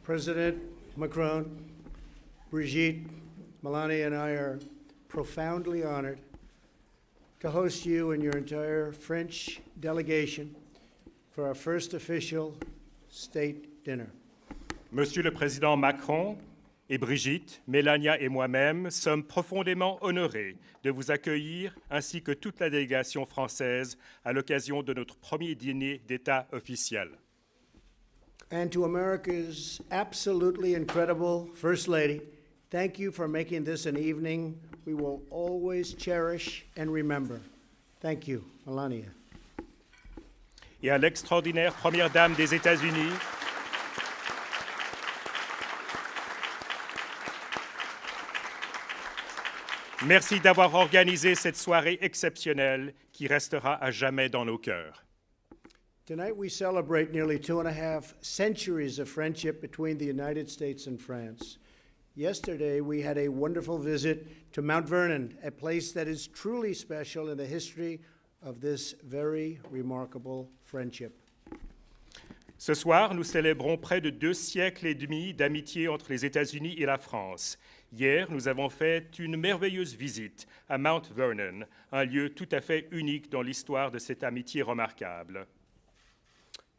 President Macron, Brigitte, Melania, and I are profoundly honored to host you and your entire French delegation for our first official state dinner. Monsieur le Président Macron et Brigitte, Mélania et moi-même sommes profondément honorés de vous accueillir ainsi que toute la délégation française à l'occasion de notre premier dîner d'État officiel. And to America's absolutely incredible First Lady, thank you for making this an evening we will always cherish and remember. Thank you, Melania. Et à l'extraordinaire Première Dame des États-Unis, merci d'avoir organisé cette soirée exceptionnelle qui restera à jamais dans nos cœurs. Tonight we celebrate nearly 2.5 centuries of friendship between the United States and France. Yesterday we had a wonderful visit to Mount Vernon, a place that is truly special in the history of this very remarkable friendship. Ce soir, nous célébrons près de 2 siècles et demi d'amitié entre les États-Unis et la France. Hier, nous avons fait une merveilleuse visite à Mount Vernon, un lieu tout à fait unique dans l'histoire de cette amitié remarquable.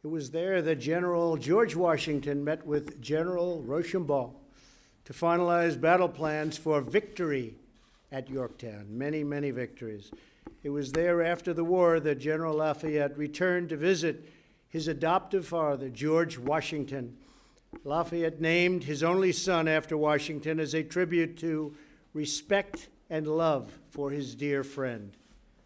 It was there that General George Washington met with General Rochambeau to finalize battle plans for victory at Yorktown, many, many victories. It was there after the war that General Lafayette returned to visit his adoptive father, George Washington. Lafayette named his only son after Washington as a tribute to respect and love for his dear friend.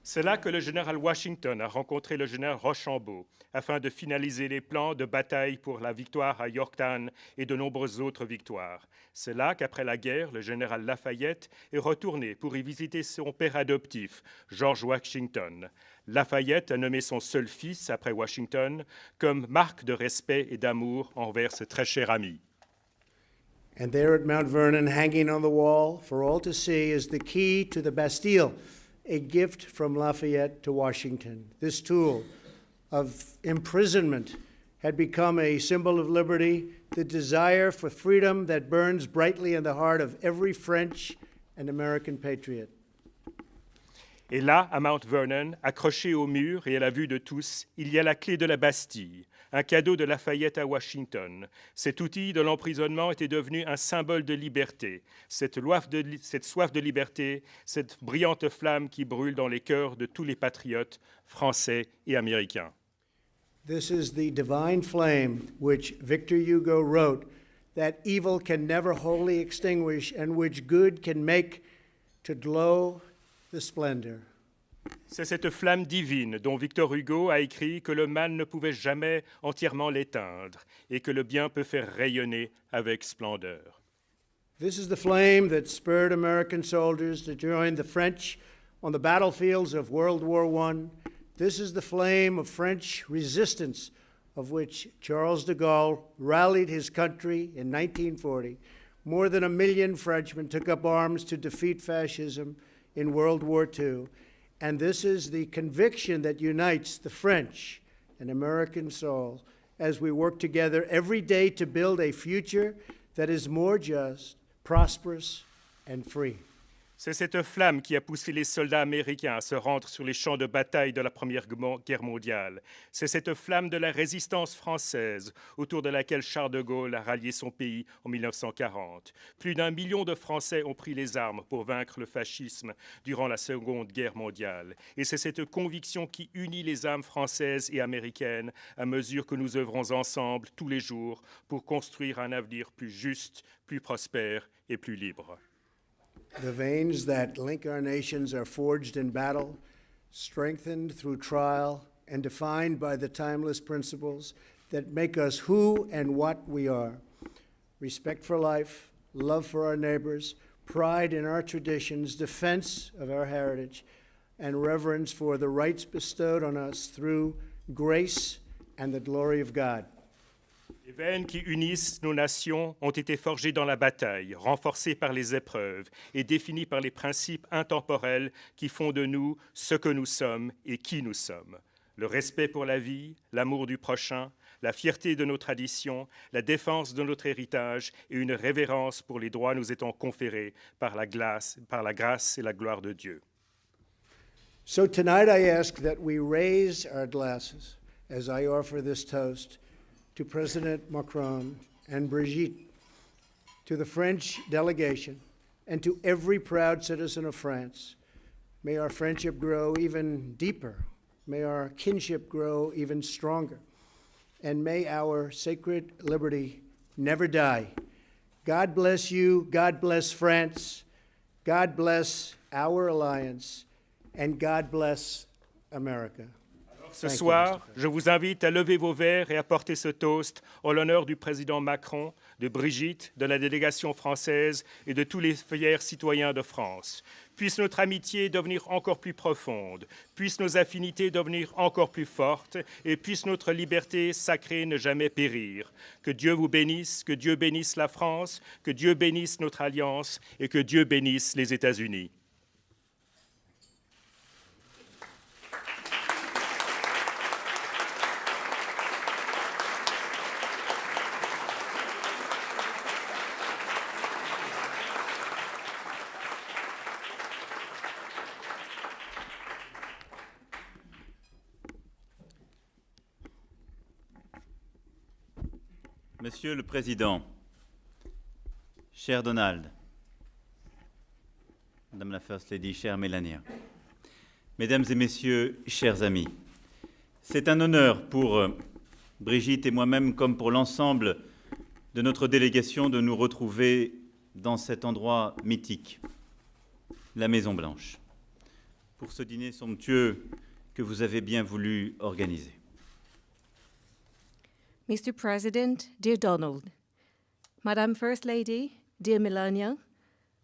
C'est là que le général Washington a rencontré le général Rochambeau afin de finaliser les plans de bataille pour la victoire à Yorktown et de nombreuses autres victoires. C'est là qu'après la guerre, le général Lafayette est retourné pour y visiter son père adoptif, George Washington. Lafayette a nommé son seul fils, après Washington, comme marque de respect et d'amour envers ce très cher ami. And there at Mount Vernon, hanging on the wall for all to see, is the key to the Bastille, a gift from Lafayette to Washington. This tool of imprisonment had become a symbol of liberty, the desire for freedom that burns brightly in the heart of every French and American patriot. Et là, à Mount Vernon, accroché au mur et à la vue de tous, il y a la clé de la Bastille, un cadeau de Lafayette à Washington. Cet outil de l'emprisonnement était devenu un symbole de liberté, cette soif de liberté, cette brillante flamme qui brûle dans les cœurs de tous les patriotes français et américains. This is the divine flame which Victor Hugo wrote that evil can never wholly extinguish and which good can make to glow the splendor. C'est cette flamme divine dont Victor Hugo a écrit que le mal ne pouvait jamais entièrement l'éteindre et que le bien peut faire rayonner avec splendeur. This is the flame that spurred American soldiers to join the French on the battlefields of World War I. This is the flame of French resistance of which Charles de Gaulle rallied his country in 1940. More than 1 million Frenchmen took up arms to defeat fascism in World War II. And this is the conviction that unites the French and American soul as we work together every day to build a future that is more just, prosperous, and free. C'est cette flamme qui a poussé les soldats américains à se rendre sur les champs de bataille de la Première Guerre mondiale. C'est cette flamme de la résistance française autour de laquelle Charles de Gaulle a rallié son pays en 1940. Plus d'1 million de Français ont pris les armes pour vaincre le fascisme durant la Seconde Guerre mondiale. Et c'est cette conviction qui unit les âmes françaises et américaines à mesure que nous œuvrons ensemble tous les jours pour construire un avenir plus juste, plus prospère et plus libre. The veins that link our nations are forged in battle, strengthened through trial, and defined by the timeless principles that make us who and what we are. Respect for life, love for our neighbors, pride in our traditions, defense of our heritage, and reverence for the rights bestowed on us through grace and the glory of God. Les veines qui unissent nos nations ont été forgées dans la bataille, renforcées par les épreuves et définies par les principes intemporels qui font de nous ce que nous sommes et qui nous sommes. Le respect pour la vie, l'amour du prochain, la fierté de nos traditions, la défense de notre héritage et une révérence pour les droits nous étant conférés par la grâce et la gloire de Dieu. So tonight I ask that we raise our glasses as I offer this toast to President Macron and Brigitte, to the French delegation, and to every proud citizen of France. May our friendship grow even deeper. May our kinship grow even stronger. And may our sacred liberty never die. God bless you. God bless France. God bless our alliance. And God bless America. Ce soir, je vous invite à lever vos verres et à porter ce toast en l'honneur du président Macron, de Brigitte, de la délégation française et de tous les fiers citoyens de France. Puisse notre amitié devenir encore plus profonde, puissent nos affinités devenir encore plus fortes et puisse notre liberté sacrée ne jamais périr. Que Dieu vous bénisse, que Dieu bénisse la France, que Dieu bénisse notre alliance et que Dieu bénisse les États-Unis. Monsieur le Président, cher Donald, Madame la First Lady, chère Melania, Mesdames et Messieurs, chers amis, c'est un honneur pour Brigitte et moi-même, comme pour l'ensemble de notre délégation, de nous retrouver dans cet endroit mythique, la Maison-Blanche, pour ce dîner somptueux que vous avez bien voulu organiser. Mr. President, dear Donald, Madam First Lady, dear Melania,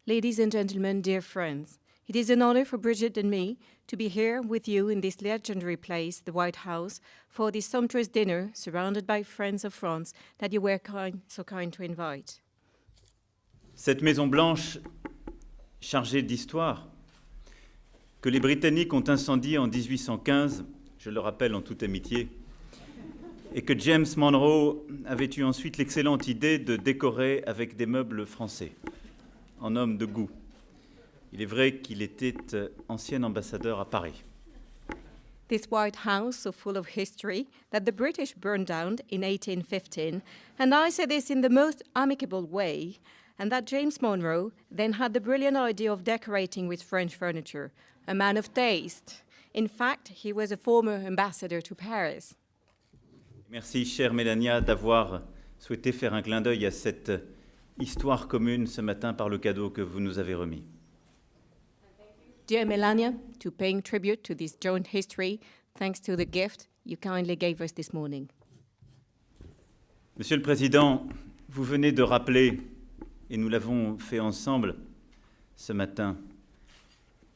ladies and gentlemen, dear friends, it is an honor for Brigitte and me to be here with you in this legendary place, the White House, for this sumptuous dinner surrounded by friends of France that you were so kind to invite. Cette Maison-Blanche chargée d'histoire, que les Britanniques ont incendiée en 1815, je le rappelle en toute amitié, et que James Monroe avait eu ensuite l'excellente idée de décorer avec des meubles français, en homme de goût. Il est vrai qu'il était ancien ambassadeur à Paris. This White House so full of history that the British burned down in 1815, and I say this in the most amicable way, and that James Monroe then had the brilliant idea of decorating with French furniture, a man of taste. In fact, he was a former ambassador to Paris. Merci, chère Mélania, d'avoir souhaité faire un clin d'œil à cette histoire commune ce matin par le cadeau que vous nous avez remis. Dear Melania, to paying tribute to this joint history, thanks to the gift you kindly gave us this morning. Monsieur le Président, vous venez de rappeler, et nous l'avons fait ensemble ce matin,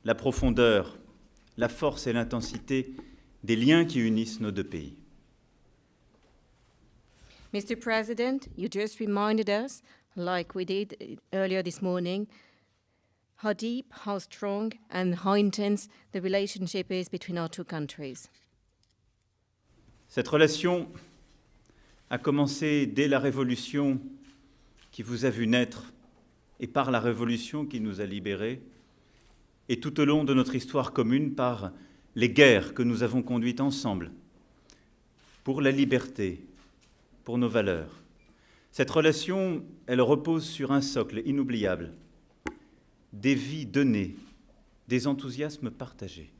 la profondeur, la force et l'intensité des liens qui unissent nos deux pays. Mr. President, you just reminded us, like we did earlier this morning, how deep, how strong, and how intense the relationship is between our two countries. Cette relation a commencé dès la Révolution qui vous a vu naître et par la Révolution qui nous a libérés, et tout au long de notre histoire commune par les guerres que nous avons conduites ensemble pour la liberté, pour nos valeurs. Cette relation, elle repose sur un socle inoubliable, des vies données, des enthousiasmes partagés.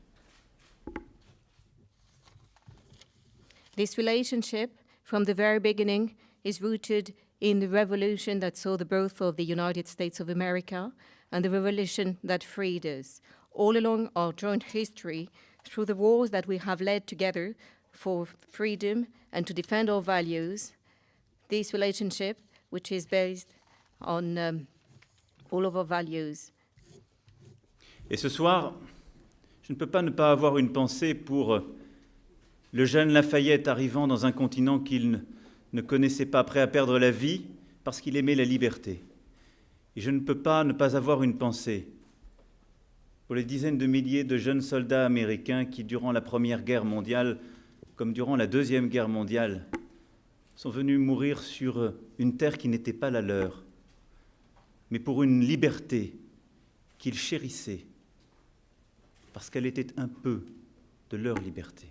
This relationship, from the very beginning, is rooted in the revolution that saw the birth of the United States of America and the revolution that freed us. All along our joint history, through the wars that we have led together for freedom and to defend our values, this relationship, which is based on all of our values. Et ce soir, je ne peux pas ne pas avoir une pensée pour le jeune Lafayette arrivant dans un continent qu'il ne connaissait pas, prêt à perdre la vie parce qu'il aimait la liberté. Et je ne peux pas ne pas avoir une pensée pour les dizaines de milliers de jeunes soldats américains qui, durant la Première Guerre mondiale, comme durant la Deuxième Guerre mondiale, sont venus mourir sur une terre qui n'était pas la leur, mais pour une liberté qu'ils chérissaient, parce qu'elle était un peu de leur liberté.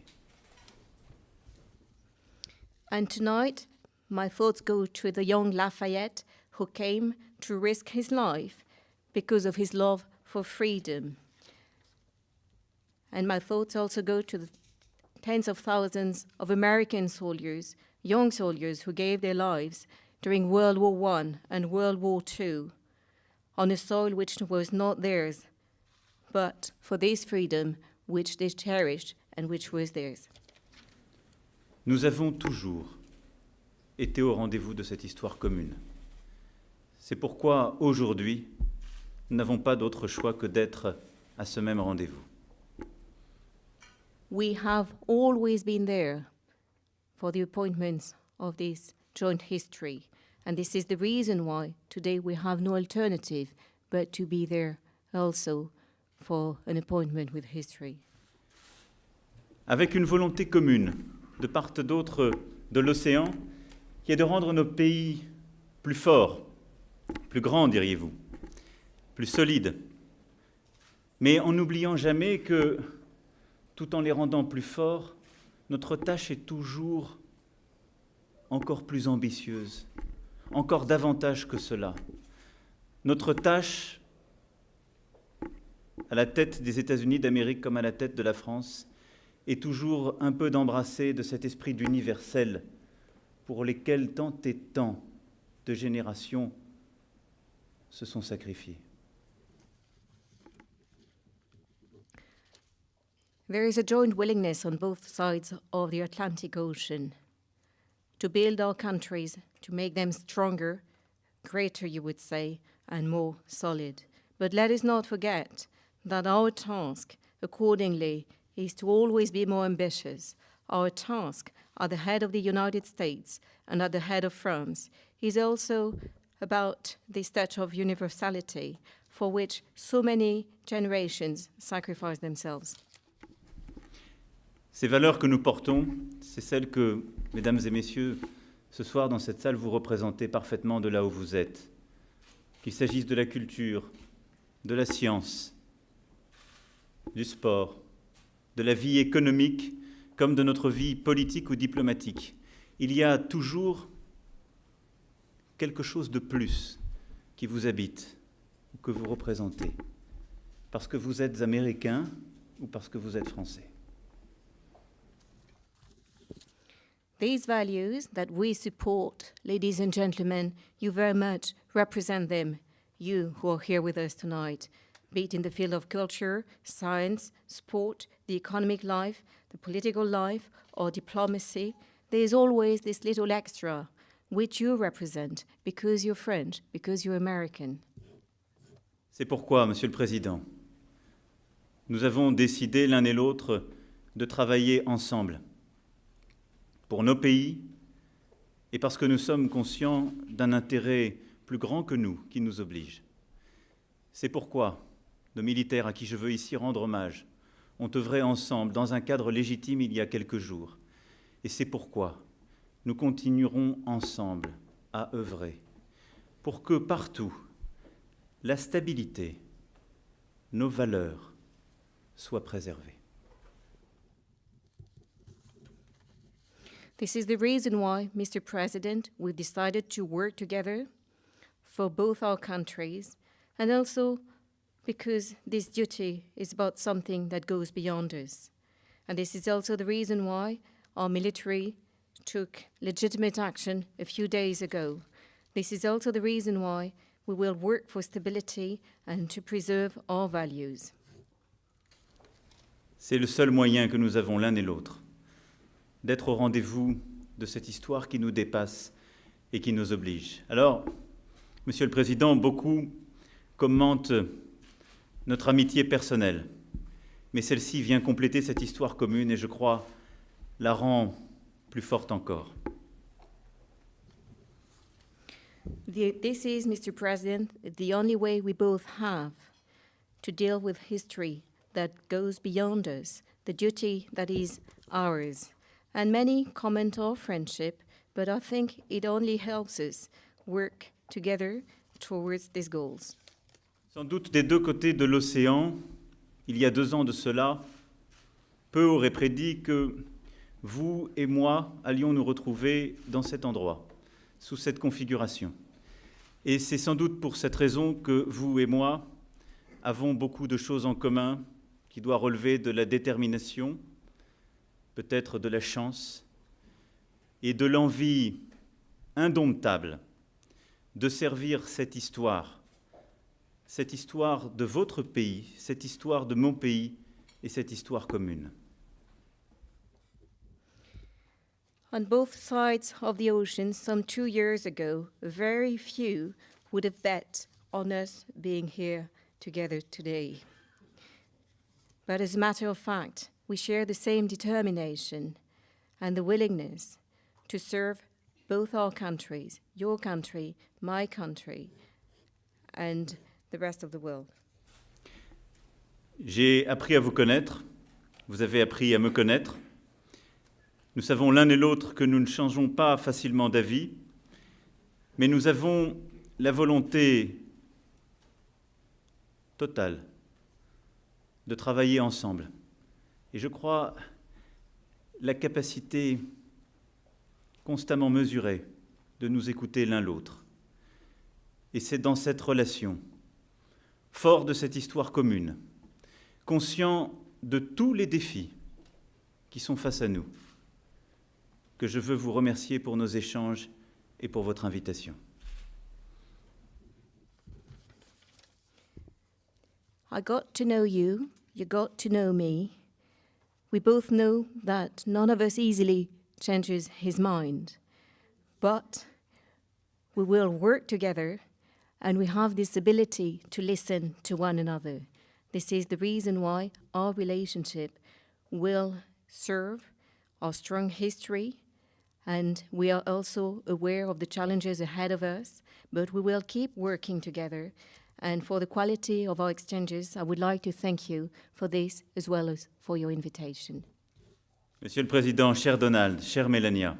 And tonight, my thoughts go to the young Lafayette who came to risk his life because of his love for freedom. And my thoughts also go to the tens of thousands of American soldiers, young soldiers who gave their lives during World War I and World War II on a soil which was not theirs, but for this freedom which they cherished and which was theirs. Nous avons toujours été au rendez-vous de cette histoire commune. C'est pourquoi, aujourd'hui, nous n'avons pas d'autre choix que d'être à ce même rendez-vous. We have always been there for the appointments of this joint history, and this is the reason why today we have no alternative but to be there also for an appointment with history. Avec une volonté commune, de part et d'autre de l'océan, qui est de rendre nos pays plus forts, plus grands, diriez-vous, plus solides, mais en n'oubliant jamais que, tout en les rendant plus forts, notre tâche est toujours encore plus ambitieuse, encore davantage que cela. Notre tâche, à la tête des États-Unis d'Amérique comme à la tête de la France, est toujours un peu d'embrasser de cet esprit d'universel pour lesquels tant et tant de générations se sont sacrifiées. There is a joint willingness on both sides of the Atlantic Ocean to build our countries, to make them stronger, greater, you would say, and more solid. But let us not forget that our task, accordingly, is to always be more ambitious. Our task at the head of the United States and at the head of France is also about this touch of universality for which so many generations sacrificed themselves. Ces valeurs que nous portons, c'est celles que, mesdames et messieurs, ce soir dans cette salle, vous représentez parfaitement de là où vous êtes. Qu'il s'agisse de la culture, de la science, du sport, de la vie économique, comme de notre vie politique ou diplomatique. Il y a toujours quelque chose de plus qui vous habite, ou que vous représentez, parce que vous êtes américain ou parce que vous êtes français. These values that we support, ladies and gentlemen, you very much represent them, you who are here with us tonight, be it in the field of culture, science, sport, the economic life, the political life, or diplomacy. There is always this little extra which you represent because you're French, because you're American. C'est pourquoi, Monsieur le Président, nous avons décidé l'un et l'autre de travailler ensemble pour nos pays et parce que nous sommes conscients d'un intérêt plus grand que nous qui nous oblige. C'est pourquoi nos militaires à qui je veux ici rendre hommage ont œuvré ensemble dans un cadre légitime il y a quelques jours. Et c'est pourquoi nous continuerons ensemble à œuvrer pour que partout, la stabilité, nos valeurs soient préservées. This is the reason why, Mr. President, we've decided to work together for both our countries, and also because this duty is about something that goes beyond us. And this is also the reason why our military took legitimate action a few days ago. This is also the reason why we will work for stability and to preserve our values. C'est le seul moyen que nous avons l'un et l'autre d'être au rendez-vous de cette histoire qui nous dépasse et qui nous oblige. Alors, Monsieur le Président, beaucoup commentent notre amitié personnelle, mais celle-ci vient compléter cette histoire commune et je crois la rend plus forte encore. This is, Mr. President, the only way we both have to deal with history that goes beyond us, the duty that is ours. And many comment our friendship but I think it only helps us work together towards these goals. Sans doute des deux côtés de l'océan, il y a 2 ans de cela, peu auraient prédit que vous et moi allions nous retrouver dans cet endroit, sous cette configuration. Et c'est sans doute pour cette raison que vous et moi avons beaucoup de choses en commun qui doivent relever de la détermination, peut-être de la chance, et de l'envie indomptable de servir cette histoire de votre pays, cette histoire de mon pays et cette histoire commune. On both sides of the ocean, some 2 years ago, very few would have bet on us being here together today. But as a matter of fact, we share the same determination and the willingness to serve both our countries, your country, my country, and the rest of the world. J'ai appris à vous connaître, vous avez appris à me connaître. Nous savons l'un et l'autre que nous ne changeons pas facilement d'avis, mais nous avons la volonté totale de travailler ensemble. Et je crois la capacité constamment mesurée de nous écouter l'un l'autre. Et c'est dans cette relation, fort de cette histoire commune, conscient de tous les défis qui sont face à nous, que je veux vous remercier pour nos échanges et pour votre invitation. I got to know you, you got to know me. We both know that none of us easily changes his mind, but we will work together and we have this ability to listen to one another. This is the reason why our relationship will serve our strong history, and we are also aware of the challenges ahead of us, but we will keep working together. And for the quality of our exchanges, I would like to thank you for this as well as for your invitation. Monsieur le Président, cher Donald, chère Mélania,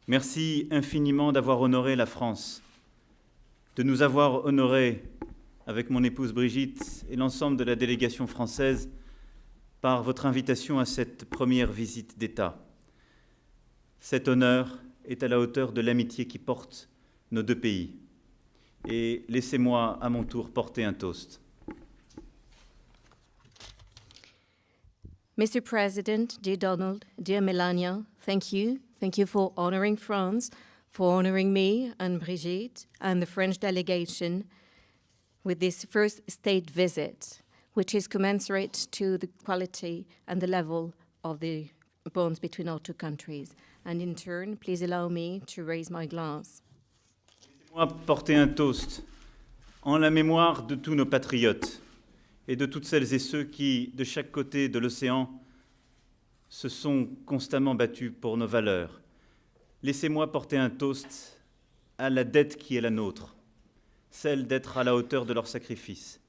merci infiniment d'avoir honoré la France, de nous avoir honorés avec mon épouse Brigitte et l'ensemble de la délégation française par votre invitation à cette première visite d'État. Cet honneur est à la hauteur de l'amitié qui porte nos deux pays. Et laissez-moi à mon tour porter un toast. Mr. President, dear Donald, dear Melania, thank you. Thank you for honoring France, for honoring me and Brigitte and the French delegation with this first state visit, which is commensurate to the quality and the level of the bonds between our two countries. And in turn, please allow me to raise my glass. Laissez-moi porter un toast en la mémoire de tous nos patriotes et de toutes celles et ceux qui, de chaque côté de l'océan, se sont constamment battus pour nos valeurs. Laissez-moi porter un toast à la dette qui est la nôtre, celle d'être à la hauteur de leur sacrifice.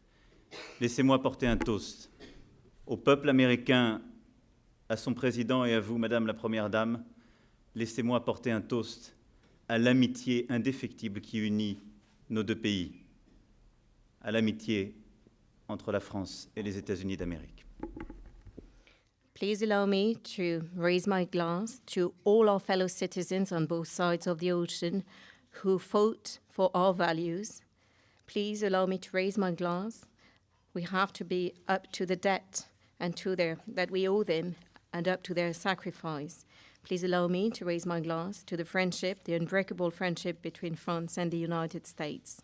Laissez-moi porter un toast au peuple américain, à son président et à vous, Madame la Première Dame. Laissez-moi porter un toast à l'amitié indéfectible qui unit nos deux pays, à l'amitié entre la France et les États-Unis d'Amérique. Please allow me to raise my glass to all our fellow citizens on both sides of the ocean who fought for our values. Please allow me to raise my glass. We have to be up to the debt and to that we owe them and up to their sacrifice. Please allow me to raise my glass to the friendship, the unbreakable friendship between France and the United States.